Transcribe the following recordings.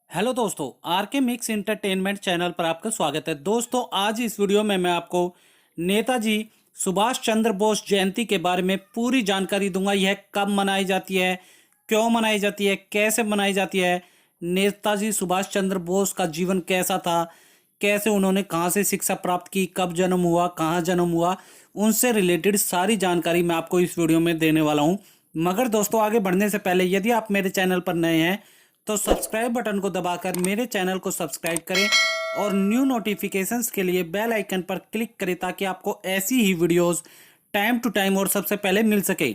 Hello दोस्तों, are के mix entertainment channel पर आपका स्वागत है। दोस्तों, आज इस वीडियो में मैं आपको नेताजी सुभाष चंद्र बोस जयंती के बारे में पूरी जानकारी दूंगा। यह कब मनाई जाती है, क्यों मनाई जाती है, कैसे मनाई जाती है, नेताजी सुभाष चंद्र बोस का जीवन कैसा था, कैसे उन्होंने कहाँ से शिक्षा प्राप्त की, कब जन्म हुआ, कहाँ जन्म हुआ, उनसे रिलेटेड सारी जानकारी मैं आपको इस वीडियो में देने वाला हूँ। मगर दोस्तों, आगे बढ़ने से पहले यदि आप मेरे चैनल पर नए हैं तो सब्सक्राइब बटन को दबाकर मेरे चैनल को सब्सक्राइब करें और न्यू नोटिफिकेशंस के लिए बेल आइकन पर क्लिक करें ताकि आपको ऐसी ही वीडियोस टाइम टू टाइम और सबसे पहले मिल सके।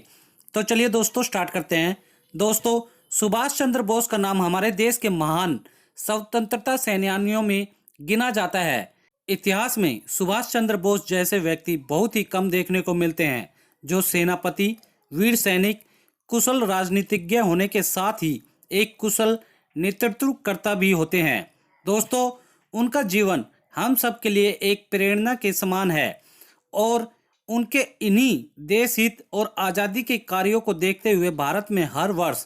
तो चलिए दोस्तों, स्टार्ट करते हैं। दोस्तों, सुभाष चंद्र बोस का नाम हमारे देश के महान स्वतंत्रता सेनानियों में गिना जाता है। इतिहास में सुभाष चंद्र बोस जैसे व्यक्ति बहुत ही कम देखने को मिलते हैं, जो सेनापति, वीर सैनिक, कुशल राजनीतिज्ञ होने के साथ ही एक कुशल नेतृत्वकर्ता भी होते हैं। दोस्तों, उनका जीवन हम सब के लिए एक प्रेरणा के समान है और उनके इन्हीं देश हित और आज़ादी के कार्यों को देखते हुए भारत में हर वर्ष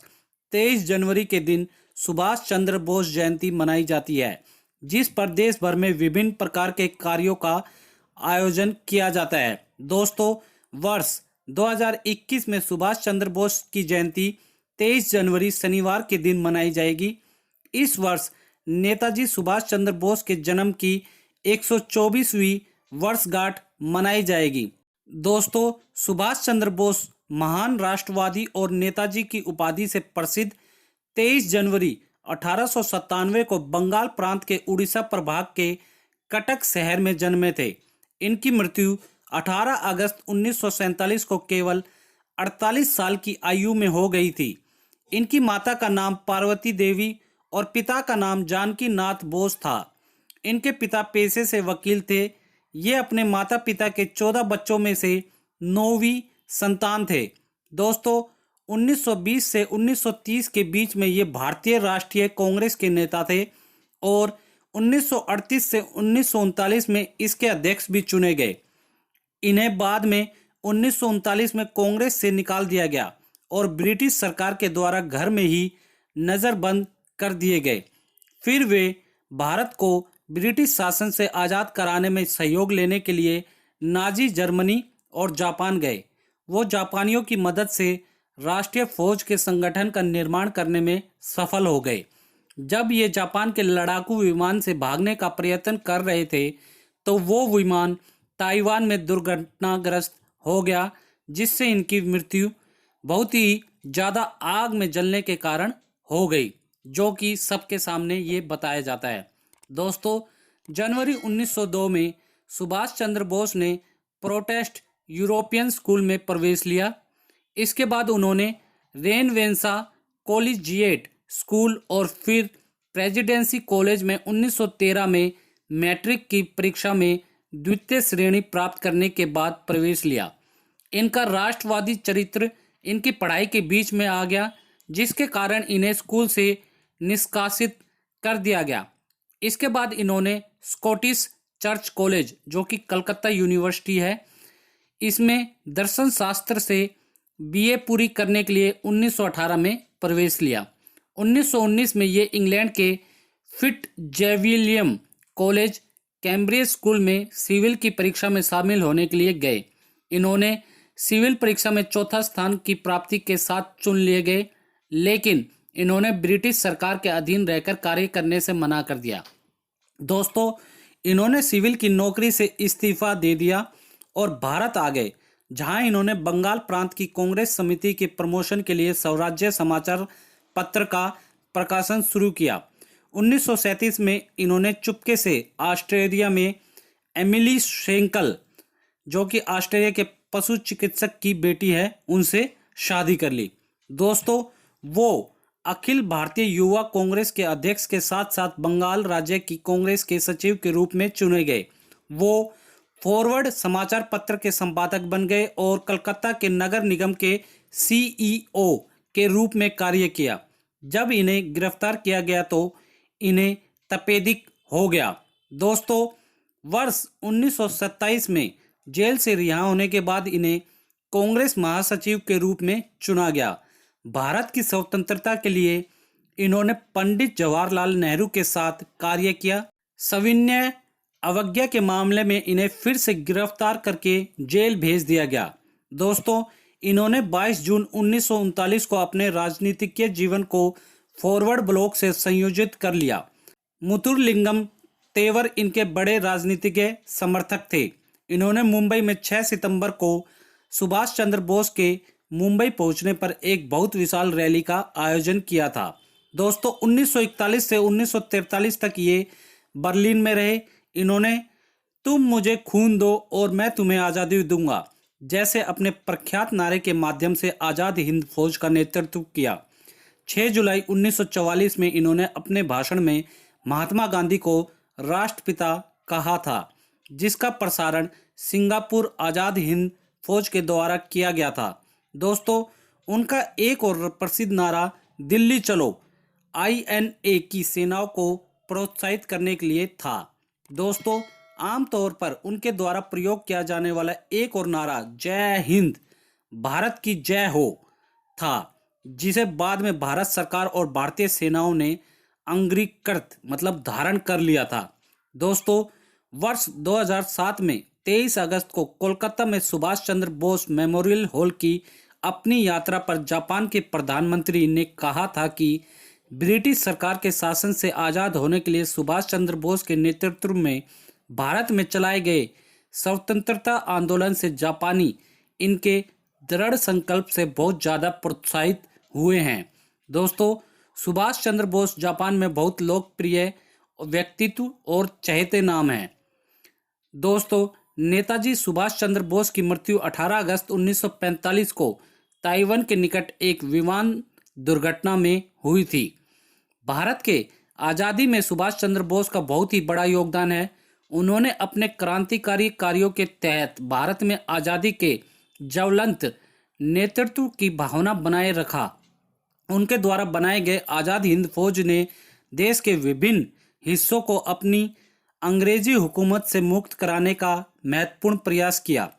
23 जनवरी के दिन सुभाष चंद्र बोस जयंती मनाई जाती है, जिस पर देश भर में विभिन्न प्रकार के कार्यों का आयोजन किया जाता है। दोस्तों, वर्ष 2021 में सुभाष चंद्र बोस की जयंती 23 जनवरी शनिवार के दिन मनाई जाएगी। इस वर्ष नेताजी सुभाष चंद्र बोस के जन्म की 124वीं वर्षगांठ मनाई जाएगी। दोस्तों, सुभाष चंद्र बोस महान राष्ट्रवादी और नेताजी की उपाधि से प्रसिद्ध 23 जनवरी 1897 को बंगाल प्रांत के उड़ीसा प्रभाग के कटक शहर में जन्मे थे। इनकी मृत्यु 18 अगस्त 1947 को केवल 48 साल की आयु में हो गई थी। इनकी माता का नाम पार्वती देवी और पिता का नाम जानकी नाथ बोस था। इनके पिता पेशे से वकील थे। ये अपने माता पिता के 14 बच्चों में से 9वीं संतान थे। दोस्तों, 1920 से 1930 के बीच में ये भारतीय राष्ट्रीय कांग्रेस के नेता थे और 1938 से 1939 में इसके अध्यक्ष भी चुने गए। इन्हें बाद में 1939 में कांग्रेस से निकाल दिया गया और ब्रिटिश सरकार के द्वारा घर में ही नज़रबंद कर दिए गए। फिर वे भारत को ब्रिटिश शासन से आज़ाद कराने में सहयोग लेने के लिए नाजी जर्मनी और जापान गए। वो जापानियों की मदद से राष्ट्रीय फौज के संगठन का निर्माण करने में सफल हो गए। जब ये जापान के लड़ाकू विमान से भागने का प्रयत्न कर रहे थे तो वो विमान ताइवान में दुर्घटनाग्रस्त हो गया, जिससे इनकी मृत्यु बहुत ही ज़्यादा आग में जलने के कारण हो गई, जो कि सबके सामने ये बताया जाता है। दोस्तों, जनवरी 1902 में सुभाष चंद्र बोस ने प्रोटेस्ट यूरोपियन स्कूल में प्रवेश लिया। इसके बाद उन्होंने रेनवेंसा कॉलेजिएट स्कूल और फिर प्रेसिडेंसी कॉलेज में 1913 में मैट्रिक की परीक्षा में द्वितीय श्रेणी प्राप्त करने के बाद प्रवेश लिया। इनका राष्ट्रवादी चरित्र इनकी पढ़ाई के बीच में आ गया, जिसके कारण इन्हें स्कूल से निष्कासित कर दिया गया। इसके बाद इन्होंने स्कॉटिश चर्च कॉलेज, जो कि कलकत्ता यूनिवर्सिटी है, इसमें दर्शन शास्त्र से बीए पूरी करने के लिए 1918 में प्रवेश लिया। 1919 में ये इंग्लैंड के फिट्जविलियम कॉलेज कैम्ब्रिज स्कूल में सिविल की परीक्षा में शामिल होने के लिए गए। इन्होंने सिविल परीक्षा में चौथा स्थान की प्राप्ति के साथ चुन लिए गए, लेकिन इन्होंने ब्रिटिश सरकार के अधीन रहकर कार्य करने से मना कर दिया। दोस्तों, इन्होंने सिविल की नौकरी से इस्तीफा दे दिया और भारत आ गए, जहां इन्होंने बंगाल प्रांत की कांग्रेस समिति के प्रमोशन के लिए स्वराज्य समाचार पत्र का प्रकाशन शुरू किया। 1937 में इन्होंने चुपके से ऑस्ट्रेलिया में एमिली शेंकल, जो कि ऑस्ट्रेलिया के पशु चिकित्सक की बेटी है, उनसे शादी कर ली। दोस्तों, वो अखिल भारतीय युवा कांग्रेस के अध्यक्ष के साथ साथ बंगाल राज्य की कांग्रेस के सचिव के रूप में चुने गए। वो फॉरवर्ड समाचार पत्र के संपादक बन गए और कलकत्ता के नगर निगम के सीईओ के रूप में कार्य किया। जब इन्हें गिरफ्तार किया गया तो इन्हें तपेदिक हो गया। दोस्तों, वर्ष 1927 में जेल से रिहा होने के बाद इन्हें कांग्रेस महासचिव के रूप में चुना गया। भारत की स्वतंत्रता के लिए इन्होंने पंडित जवाहरलाल नेहरू के साथ कार्य किया। सविनय अवज्ञा के मामले में इन्हें फिर से गिरफ्तार करके जेल भेज दिया गया। दोस्तों, इन्होंने 22 जून 1939 को अपने राजनीतिक जीवन को फॉरवर्ड ब्लॉक से संयोजित कर लिया। मुथुरलिंगम तेवर इनके बड़े राजनीतिक समर्थक थे। इन्होंने मुंबई में 6 सितंबर को सुभाष चंद्र बोस के मुंबई पहुंचने पर एक बहुत विशाल रैली का आयोजन किया था। दोस्तों, 1941 से 1943 तक ये बर्लिन में रहे। इन्होंने तुम मुझे खून दो और मैं तुम्हें आज़ादी दूंगा जैसे अपने प्रख्यात नारे के माध्यम से आज़ाद हिंद फौज का नेतृत्व किया। 6 जुलाई 1944 में इन्होंने अपने भाषण में महात्मा गांधी को राष्ट्रपिता कहा था, जिसका प्रसारण सिंगापुर आज़ाद हिंद फौज के द्वारा किया गया था। दोस्तों, उनका एक और प्रसिद्ध नारा दिल्ली चलो INA की सेनाओं को प्रोत्साहित करने के लिए था। दोस्तों, आमतौर पर उनके द्वारा प्रयोग किया जाने वाला एक और नारा जय हिंद, भारत की जय हो था, जिसे बाद में भारत सरकार और भारतीय सेनाओं ने अंगीकृत मतलब धारण कर लिया था। दोस्तों, वर्ष 2007 में 23 अगस्त को कोलकाता में सुभाष चंद्र बोस मेमोरियल हॉल की अपनी यात्रा पर जापान के प्रधानमंत्री ने कहा था कि ब्रिटिश सरकार के शासन से आज़ाद होने के लिए सुभाष चंद्र बोस के नेतृत्व में भारत में चलाए गए स्वतंत्रता आंदोलन से जापानी इनके दृढ़ संकल्प से बहुत ज़्यादा प्रोत्साहित हुए हैं। दोस्तों, सुभाष चंद्र बोस जापान में बहुत लोकप्रिय व्यक्तित्व और चहेते नाम हैं। दोस्तों, नेताजी सुभाष चंद्र बोस की मृत्यु 18 अगस्त 1945 को ताइवान के निकट एक विमान दुर्घटना में हुई थी। भारत के आज़ादी में सुभाष चंद्र बोस का बहुत ही बड़ा योगदान है। उन्होंने अपने क्रांतिकारी कार्यों के तहत भारत में आज़ादी के ज्वलंत नेतृत्व की भावना बनाए रखा। उनके द्वारा बनाए गए आज़ाद हिंद फौज ने देश के विभिन्न हिस्सों को अपनी अंग्रेजी हुकूमत से मुक्त कराने का महत्वपूर्ण प्रयास किया।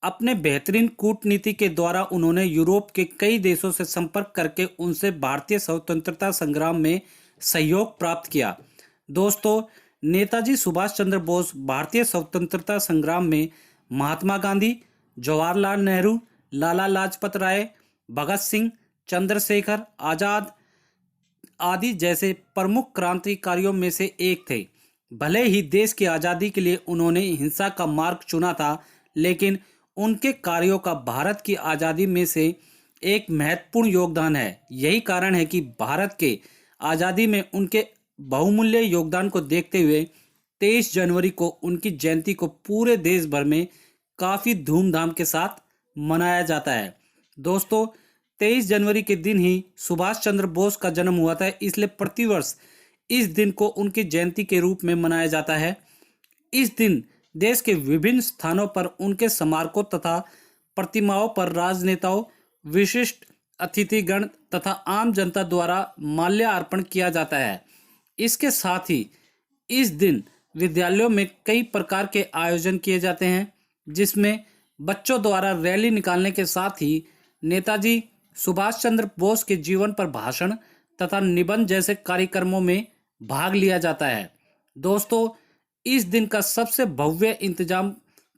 अपने बेहतरीन कूटनीति के द्वारा उन्होंने यूरोप के कई देशों से संपर्क करके उनसे भारतीय स्वतंत्रता संग्राम में सहयोग प्राप्त किया। दोस्तों, नेताजी सुभाष चंद्र बोस भारतीय स्वतंत्रता संग्राम में महात्मा गांधी, जवाहरलाल नेहरू, लाला लाजपत राय, भगत सिंह, चंद्रशेखर आजाद आदि जैसे प्रमुख क्रांतिकारियों में से एक थे। भले ही देश की आज़ादी के लिए उन्होंने हिंसा का मार्ग चुना था, लेकिन उनके कार्यों का भारत की आज़ादी में से एक महत्वपूर्ण योगदान है। यही कारण है कि भारत के आज़ादी में उनके बहुमूल्य योगदान को देखते हुए 23 जनवरी को उनकी जयंती को पूरे देश भर में काफ़ी धूमधाम के साथ मनाया जाता है। दोस्तों, 23 जनवरी के दिन ही सुभाष चंद्र बोस का जन्म हुआ था, इसलिए प्रतिवर्ष इस दिन को उनकी जयंती के रूप में मनाया जाता है। इस दिन देश के विभिन्न स्थानों पर उनके स्मारकों तथा प्रतिमाओं पर राजनेताओं, विशिष्ट अतिथिगण तथा आम जनता द्वारा माल्यार्पण किया जाता है। इसके साथ ही इस दिन विद्यालयों में कई प्रकार के आयोजन किए जाते हैं, जिसमें बच्चों द्वारा रैली निकालने के साथ ही नेताजी सुभाष चंद्र बोस के जीवन पर भाषण तथा निबंध जैसे कार्यक्रमों में भाग लिया जाता है। दोस्तों, इस दिन का सबसे भव्य इंतजाम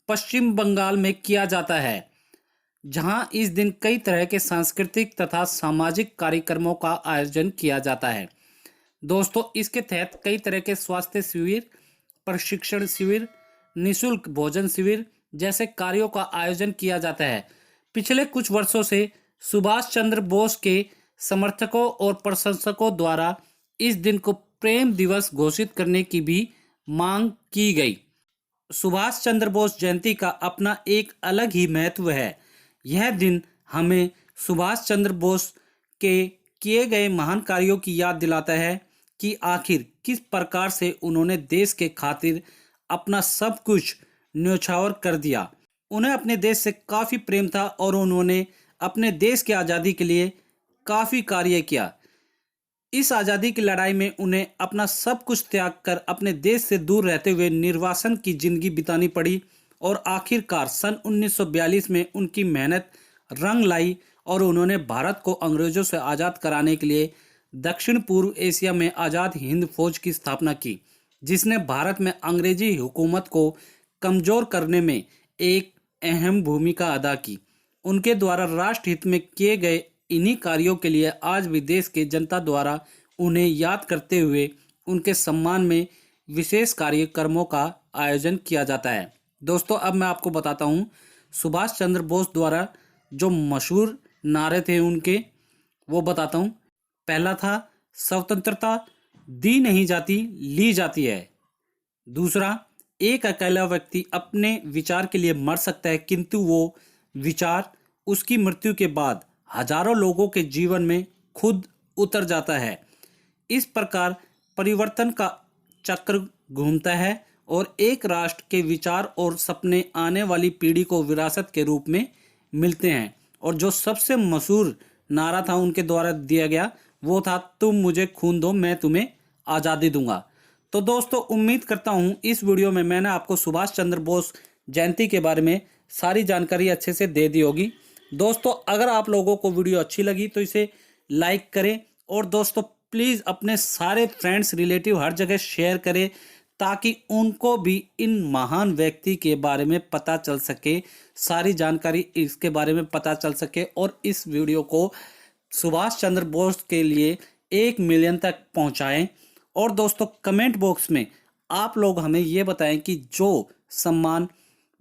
पश्चिम बंगाल में किया जाता है, जहां इस दिन कई तरह के सांस्कृतिक तथा सामाजिक कार्यक्रमों का आयोजन किया जाता है। दोस्तों, इसके तहत कई तरह के स्वास्थ्य शिविर, प्रशिक्षण शिविर, निःशुल्क भोजन शिविर जैसे कार्यों का आयोजन किया जाता है। पिछले कुछ वर्षों से सुभाष चंद्र बोस के समर्थकों और प्रशंसकों द्वारा इस दिन को प्रेम दिवस घोषित करने की भी मांग की गई। सुभाष चंद्र बोस जयंती का अपना एक अलग ही महत्व है। यह दिन हमें सुभाष चंद्र बोस के किए गए महान कार्यों की याद दिलाता है कि आखिर किस प्रकार से उन्होंने देश के खातिर अपना सब कुछ न्यौछावर कर दिया। उन्हें अपने देश से काफ़ी प्रेम था और उन्होंने अपने देश की आज़ादी के लिए काफ़ी कार्य किया। इस आज़ादी की लड़ाई में उन्हें अपना सब कुछ त्याग कर अपने देश से दूर रहते हुए निर्वासन की जिंदगी बितानी पड़ी और आखिरकार सन 1942 में उनकी मेहनत रंग लाई और उन्होंने भारत को अंग्रेजों से आज़ाद कराने के लिए दक्षिण पूर्व एशिया में आज़ाद हिंद फौज की स्थापना की, जिसने भारत में अंग्रेजी हुकूमत को कमज़ोर करने में एक अहम भूमिका अदा की। उनके द्वारा राष्ट्रहित में किए गए इन्हीं कार्यों के लिए आज भी देश के जनता द्वारा उन्हें याद करते हुए उनके सम्मान में विशेष कार्यक्रमों का आयोजन किया जाता है। दोस्तों, अब मैं आपको बताता हूँ सुभाष चंद्र बोस द्वारा जो मशहूर नारे थे उनके, वो बताता हूँ। पहला था, स्वतंत्रता दी नहीं जाती, ली जाती है। दूसरा, एक अकेला व्यक्ति अपने विचार के लिए मर सकता है, किंतु वो विचार उसकी मृत्यु के बाद हजारों लोगों के जीवन में खुद उतर जाता है। इस प्रकार परिवर्तन का चक्र घूमता है और एक राष्ट्र के विचार और सपने आने वाली पीढ़ी को विरासत के रूप में मिलते हैं। और जो सबसे मशहूर नारा था उनके द्वारा दिया गया, वो था, तुम मुझे खून दो, मैं तुम्हें आज़ादी दूंगा। तो दोस्तों, उम्मीद करता हूँ इस वीडियो में मैंने आपको सुभाष चंद्र बोस जयंती के बारे में सारी जानकारी अच्छे से दे दी होगी। दोस्तों, अगर आप लोगों को वीडियो अच्छी लगी तो इसे लाइक करें और दोस्तों प्लीज़ अपने सारे फ्रेंड्स रिलेटिव हर जगह शेयर करें, ताकि उनको भी इन महान व्यक्ति के बारे में पता चल सके, सारी जानकारी इसके बारे में पता चल सके और इस वीडियो को सुभाष चंद्र बोस के लिए 1 मिलियन तक पहुंचाएं। और दोस्तों, कमेंट बॉक्स में आप लोग हमें ये बताएं कि जो सम्मान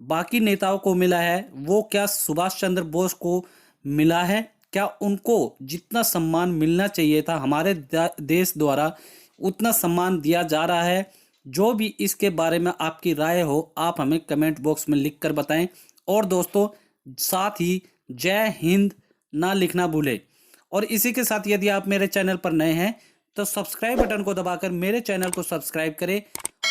बाकी नेताओं को मिला है वो क्या सुभाष चंद्र बोस को मिला है, क्या उनको जितना सम्मान मिलना चाहिए था हमारे देश द्वारा उतना सम्मान दिया जा रहा है। जो भी इसके बारे में आपकी राय हो आप हमें कमेंट बॉक्स में लिख कर बताएं। और दोस्तों, साथ ही जय हिंद ना लिखना भूलें। और इसी के साथ यदि आप मेरे चैनल पर नए हैं तो सब्सक्राइब बटन को दबाकर मेरे चैनल को सब्सक्राइब करें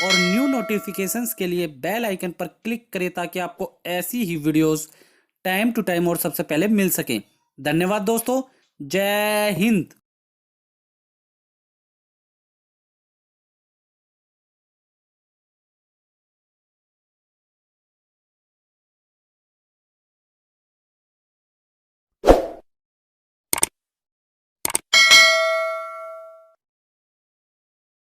और न्यू नोटिफिकेशंस के लिए बेल आइकन पर क्लिक करें, ताकि आपको ऐसी ही वीडियोस टाइम टू टाइम और सबसे पहले मिल सकें। धन्यवाद दोस्तों, जय हिंद।